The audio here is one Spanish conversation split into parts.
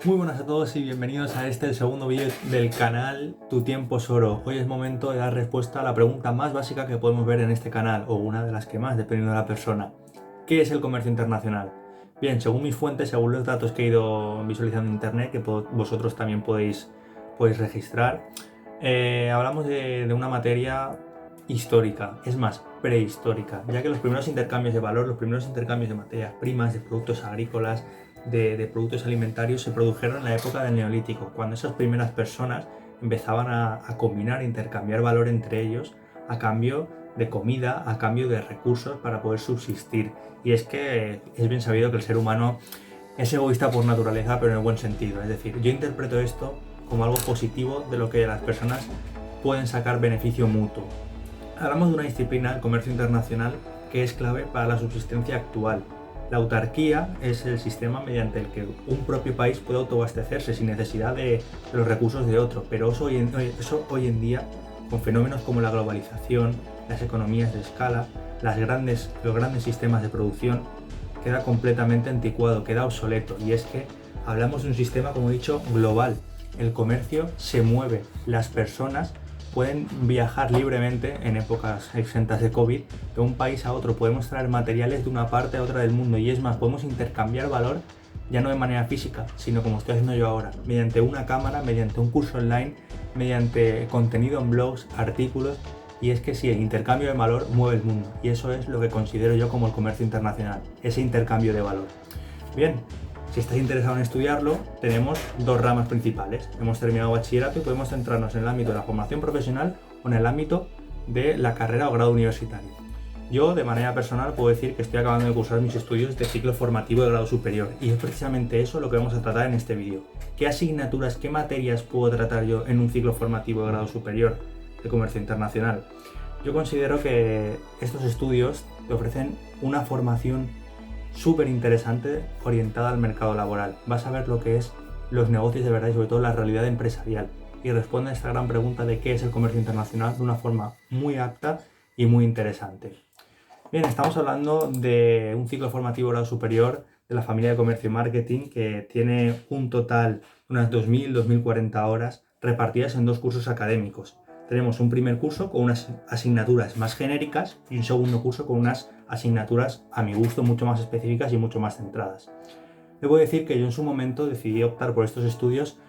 Muy buenas a todos y bienvenidos a el segundo vídeo del canal Tu tiempo es oro. Hoy es momento de dar respuesta a la pregunta más básica que podemos ver en este canal, o una de las que más, dependiendo de la persona. ¿Qué es el comercio internacional? Bien, según mis fuentes, según los datos que he ido visualizando en internet, que vosotros también podéis registrar, hablamos de una materia histórica, es más, prehistórica, ya que los primeros intercambios de valor, los primeros intercambios de materias primas, de productos agrícolas, de productos alimentarios se produjeron en la época del Neolítico, cuando esas primeras personas empezaban a combinar, a intercambiar valor entre ellos a cambio de comida, a cambio de recursos para poder subsistir. Y es que es bien sabido que el ser humano es egoísta por naturaleza, pero en el buen sentido. Es decir, yo interpreto esto como algo positivo de lo que las personas pueden sacar beneficio mutuo. Hablamos de una disciplina, el comercio internacional, que es clave para la subsistencia actual. La autarquía es el sistema mediante el que un propio país puede autoabastecerse sin necesidad de los recursos de otro, pero eso hoy en día, con fenómenos como la globalización, las economías de escala, los grandes sistemas de producción, queda completamente anticuado, queda obsoleto. Y es que hablamos de un sistema, como he dicho, global. El comercio se mueve, las personas pueden viajar libremente en épocas exentas de COVID de un país a otro, podemos traer materiales de una parte a otra del mundo y es más, podemos intercambiar valor ya no de manera física, sino como estoy haciendo yo ahora, mediante una cámara, mediante un curso online, mediante contenido en blogs, artículos. Y es que sí, el intercambio de valor mueve el mundo y eso es lo que considero yo como el comercio internacional, ese intercambio de valor. Bien, si estás interesado en estudiarlo, tenemos dos ramas principales. Hemos terminado bachillerato y podemos centrarnos en el ámbito de la formación profesional o en el ámbito de la carrera o grado universitario. Yo, de manera personal, puedo decir que estoy acabando de cursar mis estudios de ciclo formativo de grado superior y es precisamente eso lo que vamos a tratar en este vídeo. ¿Qué asignaturas, qué materias puedo tratar yo en un ciclo formativo de grado superior de comercio internacional? Yo considero que estos estudios te ofrecen una formación súper interesante orientada al mercado laboral. Vas a ver lo que es los negocios de verdad y sobre todo la realidad empresarial y responde a esta gran pregunta de qué es el comercio internacional de una forma muy apta y muy interesante. Bien, estamos hablando de un ciclo formativo grado superior de la familia de comercio y marketing que tiene un total de unas 2040 horas repartidas en dos cursos académicos. Tenemos un primer curso con unas asignaturas más genéricas y un segundo curso con unas asignaturas, a mi gusto, mucho más específicas y mucho más centradas. Debo decir que yo en su momento decidí optar por estos estudios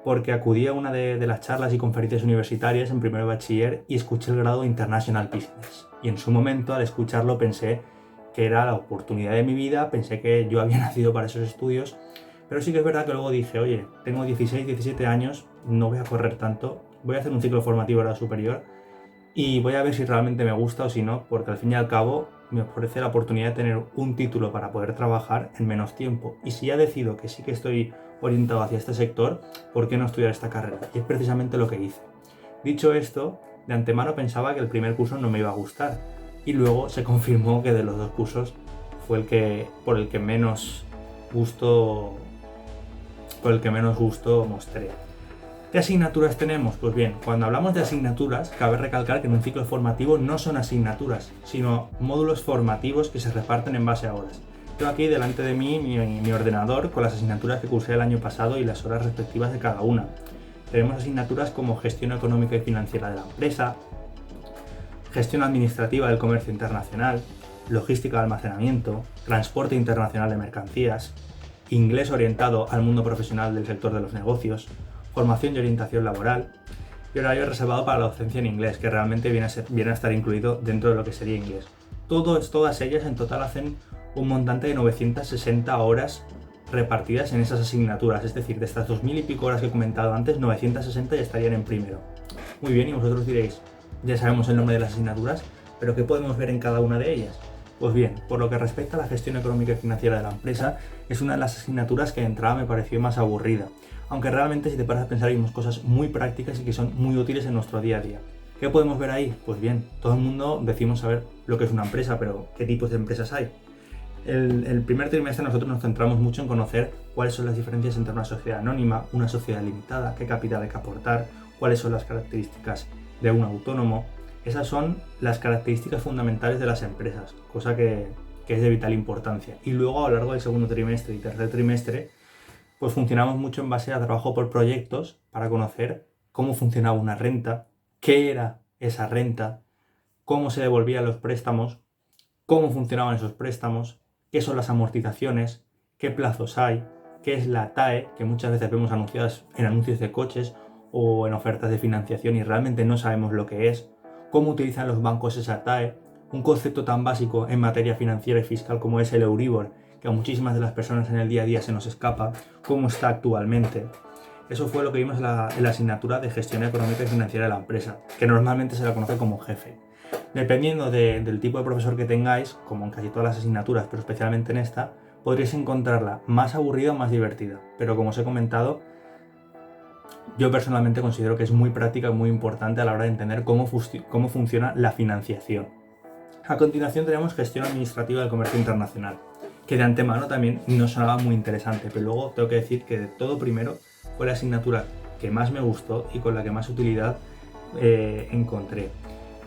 porque acudí a una de las charlas y conferencias universitarias en primero de bachiller y escuché el grado International Business. Y en su momento, al escucharlo, pensé que era la oportunidad de mi vida, pensé que yo había nacido para esos estudios, pero sí que es verdad que luego dije, oye, tengo 16, 17 años, no voy a correr tanto, voy a hacer un ciclo formativo de grado superior y voy a ver si realmente me gusta o si no, porque al fin y al cabo me ofrece la oportunidad de tener un título para poder trabajar en menos tiempo. Y si ya decido que sí que estoy orientado hacia este sector, ¿por qué no estudiar esta carrera? Y es precisamente lo que hice. Dicho esto, de antemano pensaba que el primer curso no me iba a gustar y luego se confirmó que de los dos cursos fue por el que menos gusto mostré. ¿Qué asignaturas tenemos? Pues bien, cuando hablamos de asignaturas, cabe recalcar que en un ciclo formativo no son asignaturas, sino módulos formativos que se reparten en base a horas. Tengo aquí delante de mí mi ordenador con las asignaturas que cursé el año pasado y las horas respectivas de cada una. Tenemos asignaturas como gestión económica y financiera de la empresa, gestión administrativa del comercio internacional, logística de almacenamiento, transporte internacional de mercancías, inglés orientado al mundo profesional del sector de los negocios, formación y orientación laboral y horario reservado para la docencia en inglés, que realmente viene a estar incluido dentro de lo que sería inglés. Todas ellas en total hacen un montante de 960 horas repartidas en esas asignaturas, es decir, de estas 2000 y pico horas que he comentado antes, 960 ya estarían en primero. Muy bien, y vosotros diréis, ya sabemos el nombre de las asignaturas, pero ¿qué podemos ver en cada una de ellas? Pues bien, por lo que respecta a la gestión económica y financiera de la empresa, es una de las asignaturas que de entrada me pareció más aburrida, aunque realmente si te paras a pensar hay unas cosas muy prácticas y que son muy útiles en nuestro día a día. ¿Qué podemos ver ahí? Pues bien, todo el mundo decimos saber lo que es una empresa, pero ¿qué tipos de empresas hay? El primer trimestre nosotros nos centramos mucho en conocer cuáles son las diferencias entre una sociedad anónima, una sociedad limitada, qué capital hay que aportar, cuáles son las características de un autónomo. Esas son las características fundamentales de las empresas, cosa que es de vital importancia. Y luego a lo largo del segundo trimestre y tercer trimestre pues funcionamos mucho en base a trabajo por proyectos para conocer cómo funcionaba una renta, qué era esa renta, cómo se devolvían los préstamos, cómo funcionaban esos préstamos, qué son las amortizaciones, qué plazos hay, qué es la TAE, que muchas veces vemos anunciadas en anuncios de coches o en ofertas de financiación y realmente no sabemos lo que es, cómo utilizan los bancos esa TAE, un concepto tan básico en materia financiera y fiscal como es el Euribor, que a muchísimas de las personas en el día a día se nos escapa, cómo está actualmente. Eso fue lo que vimos en la asignatura de gestión económica y financiera de la empresa, que normalmente se la conoce como jefe. Dependiendo del tipo de profesor que tengáis, como en casi todas las asignaturas, pero especialmente en esta, podréis encontrarla más aburrida o más divertida. Pero como os he comentado, yo personalmente considero que es muy práctica y muy importante a la hora de entender cómo funciona la financiación. A continuación tenemos gestión administrativa del comercio internacional, que de antemano también nos sonaba muy interesante, pero luego tengo que decir que de todo primero fue la asignatura que más me gustó y con la que más utilidad encontré.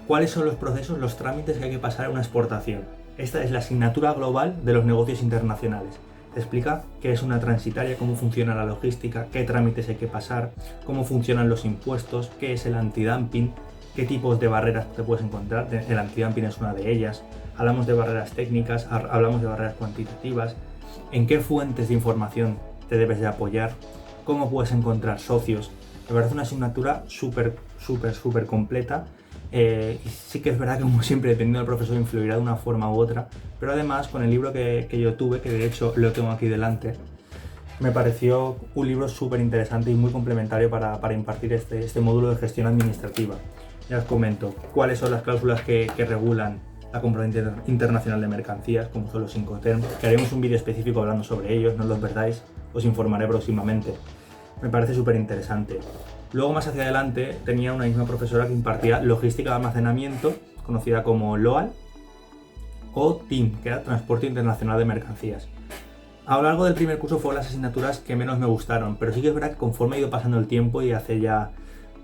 ¿Cuáles son los procesos, los trámites que hay que pasar en una exportación? Esta es la asignatura global de los negocios internacionales. Te explica qué es una transitaria, cómo funciona la logística, qué trámites hay que pasar, cómo funcionan los impuestos, qué es el antidumping, qué tipos de barreras te puedes encontrar. El antidumping es una de ellas. Hablamos de barreras técnicas, hablamos de barreras cuantitativas, en qué fuentes de información te debes de apoyar, cómo puedes encontrar socios. Me parece una asignatura súper completa. Y sí que es verdad que, como siempre, dependiendo del profesor influirá de una forma u otra, pero además con el libro que yo tuve, que de hecho lo tengo aquí delante, me pareció un libro súper interesante y muy complementario para impartir este módulo de gestión administrativa. Ya os comento cuáles son las cláusulas que regulan la compra internacional de mercancías, como son los Incoterms, que haremos un vídeo específico hablando sobre ellos, no os lo perdáis, os informaré próximamente. Me parece súper interesante. Luego, más hacia adelante, tenía una misma profesora que impartía logística de almacenamiento, conocida como LOAL, o TIM, que era Transporte Internacional de Mercancías. A lo largo del primer curso fueron las asignaturas que menos me gustaron, pero sí que es verdad que conforme ha ido pasando el tiempo y hace ya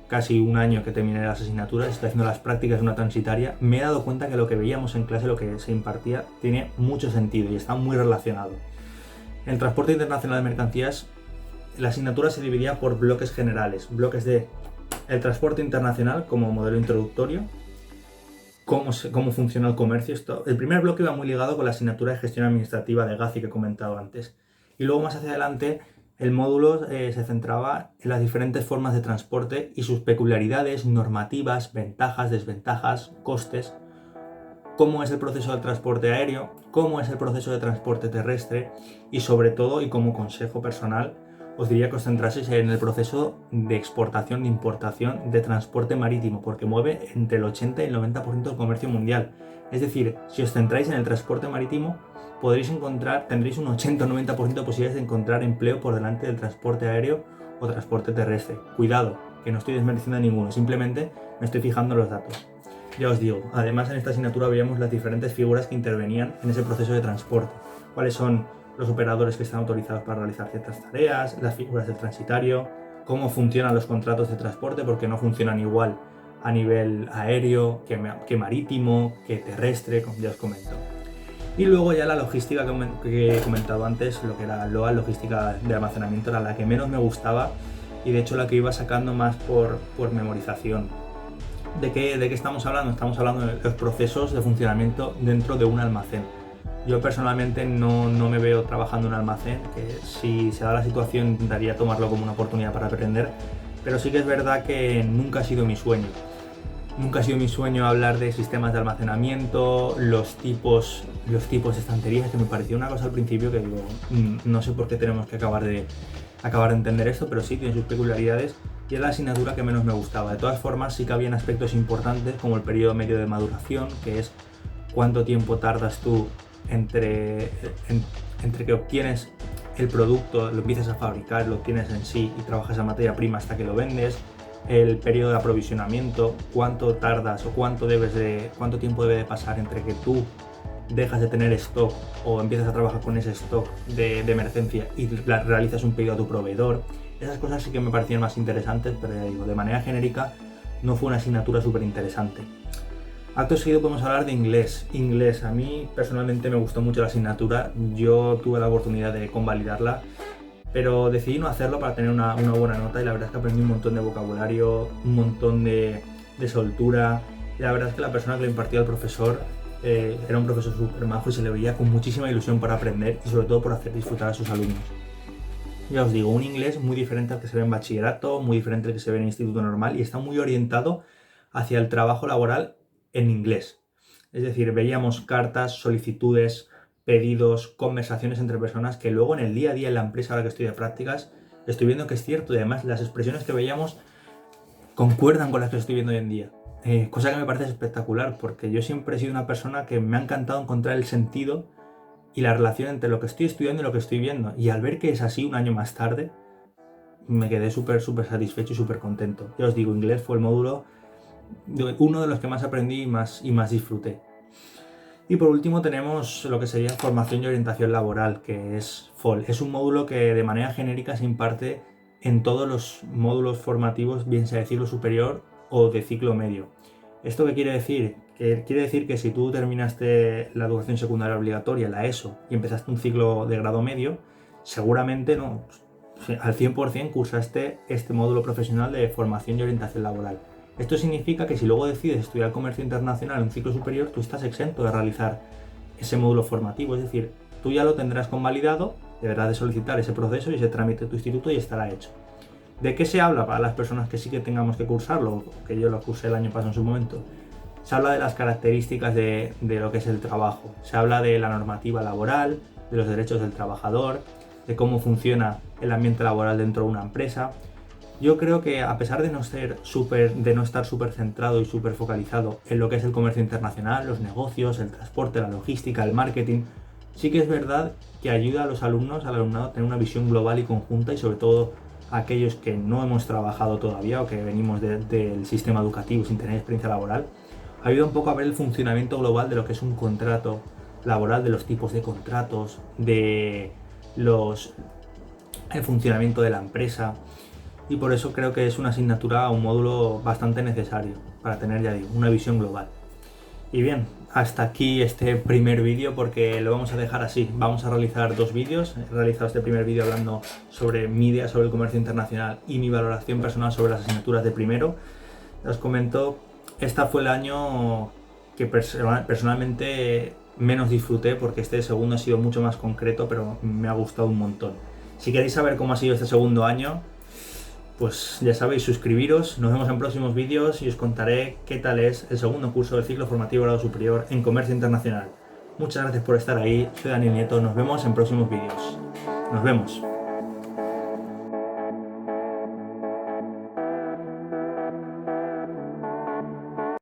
casi un año que terminé las asignaturas, estoy haciendo las prácticas de una transitaria, me he dado cuenta que lo que veíamos en clase, lo que se impartía, tiene mucho sentido y está muy relacionado. En el transporte internacional de mercancías, la asignatura se dividía por bloques generales, bloques de el transporte internacional como modelo introductorio, cómo funciona el comercio. El primer bloque iba muy ligado con la asignatura de gestión administrativa de GACI que he comentado antes. Y luego más hacia adelante el módulo se centraba en las diferentes formas de transporte y sus peculiaridades, normativas, ventajas, desventajas, costes, cómo es el proceso del transporte aéreo, cómo es el proceso de transporte terrestre y sobre todo, y como consejo personal, os diría que os centraseis en el proceso de exportación, de importación, de transporte marítimo, porque mueve entre el 80 y el 90% del comercio mundial. Es decir, si os centráis en el transporte marítimo, tendréis un 80 o 90% de posibilidades de encontrar empleo por delante del transporte aéreo o transporte terrestre. Cuidado, que no estoy desmereciendo a ninguno, simplemente me estoy fijando en los datos. Ya os digo, además en esta asignatura veíamos las diferentes figuras que intervenían en ese proceso de transporte. ¿Cuáles son los operadores que están autorizados para realizar ciertas tareas, las figuras del transitario, cómo funcionan los contratos de transporte, porque no funcionan igual a nivel aéreo que marítimo, que terrestre, como ya os comento? Y luego ya la logística que he comentado antes, lo que era LOA, logística de almacenamiento, era la que menos me gustaba y de hecho la que iba sacando más por memorización. ¿De qué estamos hablando? Estamos hablando de los procesos de funcionamiento dentro de un almacén. Yo personalmente no me veo trabajando en un almacén, que si se da la situación intentaría tomarlo como una oportunidad para aprender, pero sí que es verdad que nunca ha sido mi sueño. Nunca ha sido mi sueño hablar de sistemas de almacenamiento, los tipos de estanterías, que me pareció una cosa al principio que digo, no sé por qué tenemos que acabar de entender esto, pero sí tiene sus peculiaridades y es la asignatura que menos me gustaba. De todas formas, sí que habían aspectos importantes como el periodo medio de maduración, que es cuánto tiempo tardas tú entre que obtienes el producto, lo empiezas a fabricar, lo obtienes en sí y trabajas la materia prima hasta que lo vendes, el periodo de aprovisionamiento, cuánto tardas o cuánto tiempo debe de pasar entre que tú dejas de tener stock o empiezas a trabajar con ese stock de emergencia y realizas un pedido a tu proveedor. Esas cosas sí que me parecían más interesantes, pero ya digo, de manera genérica no fue una asignatura súper interesante. Acto seguido podemos hablar de inglés. Inglés, a mí personalmente me gustó mucho la asignatura, yo tuve la oportunidad de convalidarla pero decidí no hacerlo para tener una buena nota y la verdad es que aprendí un montón de vocabulario, un montón de soltura y la verdad es que la persona que lo impartía al profesor era un profesor súper majo y se le veía con muchísima ilusión por aprender y sobre todo por hacer disfrutar a sus alumnos. Ya os digo, un inglés muy diferente al que se ve en bachillerato, muy diferente al que se ve en instituto normal y está muy orientado hacia el trabajo laboral en inglés. Es decir, veíamos cartas, solicitudes, pedidos, conversaciones entre personas que luego en el día a día en la empresa, ahora que estoy de prácticas, estoy viendo que es cierto y además las expresiones que veíamos concuerdan con las que estoy viendo hoy en día. Cosa que me parece espectacular porque yo siempre he sido una persona que me ha encantado encontrar el sentido y la relación entre lo que estoy estudiando y lo que estoy viendo. Y al ver que es así un año más tarde, me quedé súper satisfecho y súper contento. Ya os digo, inglés fue el módulo, uno de los que más aprendí y más disfruté. Y por último tenemos lo que sería formación y orientación laboral, que es FOL. Es un módulo que de manera genérica se imparte en todos los módulos formativos, bien sea de ciclo superior o de ciclo medio. ¿Esto qué quiere decir? Que quiere decir que si tú terminaste la educación secundaria obligatoria, la ESO, y empezaste un ciclo de grado medio, seguramente no, al 100% cursaste este módulo profesional de formación y orientación laboral. Esto significa que si luego decides estudiar comercio internacional en un ciclo superior, tú estás exento de realizar ese módulo formativo, es decir, tú ya lo tendrás convalidado, deberás de solicitar ese proceso y ese trámite de tu instituto y estará hecho. ¿De qué se habla para las personas que sí que tengamos que cursarlo? Que yo lo cursé el año pasado en su momento. Se habla de las características de lo que es el trabajo. Se habla de la normativa laboral, de los derechos del trabajador, de cómo funciona el ambiente laboral dentro de una empresa. Yo creo que a pesar de no estar súper centrado y súper focalizado en lo que es el comercio internacional, los negocios, el transporte, la logística, el marketing, sí que es verdad que ayuda a los alumnos, al alumnado a tener una visión global y conjunta y sobre todo a aquellos que no hemos trabajado todavía o que venimos del sistema educativo sin tener experiencia laboral, ayuda un poco a ver el funcionamiento global de lo que es un contrato laboral, de los tipos de contratos, el funcionamiento de la empresa. Y por eso creo que es una asignatura, un módulo bastante necesario para tener, ya digo, una visión global. Y bien, hasta aquí este primer vídeo porque lo vamos a dejar así. Vamos a realizar dos vídeos. He realizado este primer vídeo hablando sobre mi idea sobre el comercio internacional y mi valoración personal sobre las asignaturas de primero. Os comento, este fue el año que personalmente menos disfruté porque este segundo ha sido mucho más concreto, pero me ha gustado un montón. Si queréis saber cómo ha sido este segundo año, pues ya sabéis, suscribiros, nos vemos en próximos vídeos y os contaré qué tal es el segundo curso del ciclo formativo grado superior en comercio internacional. Muchas gracias por estar ahí, soy Daniel Nieto, nos vemos en próximos vídeos. Nos vemos.